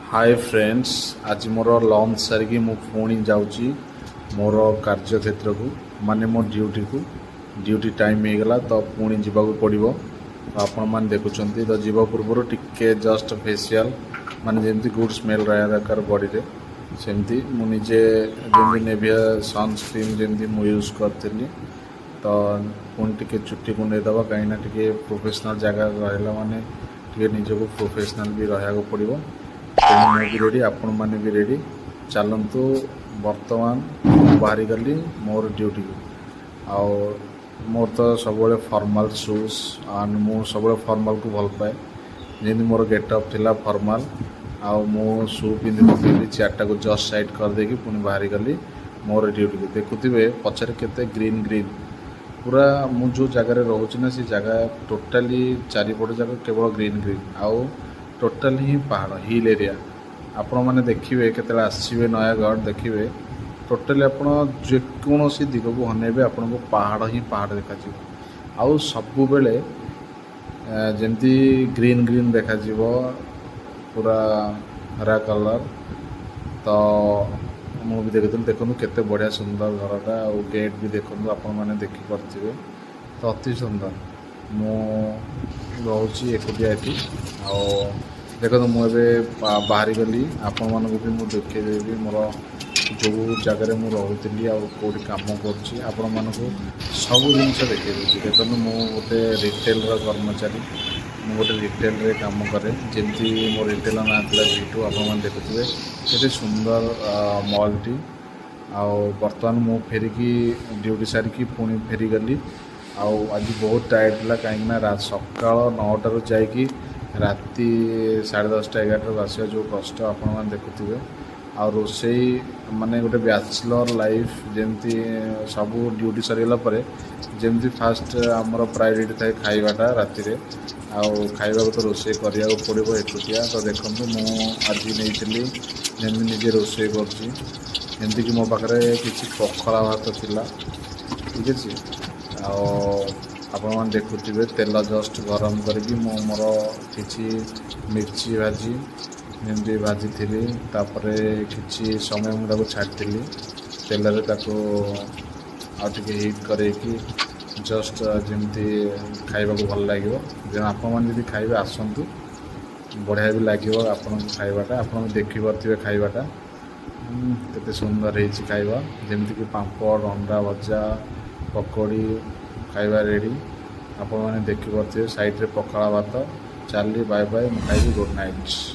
Hi friends, आज मोर lunch सारिकी मु पुणी जाऊँगी मोर कार्यक्षेत्र को माने मो ड्यूटी को। ड्यूटी टाइम हो गला तो पुणी जावाक पड़ो। तो आपण मैंने देखुं तो जीवा पूर्व टिके जस्ट फेसियाल माने जमी गुड स्मेल रहा दरकार बॉडी रे सेमती मुझे जमी नेभिया सनस्क्रीन जमी मु यूज करी। तो पुणी टिके चुट्टी कुंडेदबा कहीं टे प्रोफेशनल जगह रहा माने टे निजक प्रोफेशनल भी रहा पड़ो। तेणु मैं भी रेडी, आपण मैंने भी रेडी। चलतु बर्तमान बाहरी गली मोर ड्यूटी को। मोर तो सब फॉर्मल शूज एंड मु सब फॉर्मल को भल पाए। जमी मोर गेटअप थिला फॉर्मल मु शू पिंधि पकड़ी चेयरटा को जस्ट साइड कर देकी पुणी बाहरी गली मोर ड्यूटी को। देखुवे पछरे केते ग्रीन ग्रीन पूरा मु जो जगार रोचे ना से जगह टोटाली चारिपट जगह केवल ग्रीन ग्रीन आउ टोटाल ही पहाड़ हिल एरिया। आपण मैंने देखिए केतले आसवे नयागढ़ देखिए टोटाली आपण जेकोसी दिग को हनेबे आपन को पहाड़ ही पहाड़ देखा आउ सबु बेले जमती ग्रीन ग्रीन देखा पूरा हरा कलर। तो मु भी देखी देखो केते बढ़िया सुंदर घरटा और गेट भी देखो आपण मैंने देखिपे तो अति सुंदर। मु रोची एकुटिया ये देखो मुझे बाहरी गली आपण मानक भी मुझे देखी मोर जो जगार मुझे कौटी कम कर सब जिन देखी दूसरी। देखो मु गोटे रिटेल कर्मचारी, मु गोटे रिटेल काम करे जमती मो रिटेल ना था V2। आप देखुए ये सुंदर मॉलटी बर्तमान मु फेरिकी ड्यूटी सारिकी पुणी फेरी गली। आज बहुत टायर्ड था कहीं सका 9टार जाकि राति 10:30 11टार आसा जो कष्ट आपण मैंने देखुए। आ रोसई माने गोटे बैचलर लाइफ जमती सब ड्यूटी सरीगला जमती फास्ट आमर प्रायोरिटी थाए खाइबाटा राति खाइबा तो रोसई करिया पड़ो एकुटिया। तो देखो मुझे नहीं जमी निजे रोसई करमती कि मो पाखे किसी पखला भात थिला ठीक अच्छे। आपण देखुवे तेल जस्ट गरम करके मोर किसी मिर्ची भाजी जमी भाजी थी तापर किसी समय मुझे छाड़ी तेल हिट कर जस्ट जमी खाइबा भल लगे। आपण मैंने खाइबे आसतु बढ़िया भी लगे आपन खाइबाटा। आप देखिपे खाइबाटा केते सुंदर है खाइबा जमती कि पापड़ अंडा भजा पकौड़ी खाइबा रेडी। आपण मैंने देखिपे साइड रे पखाला भात। चली बाय बाय, खाइबी। Good night.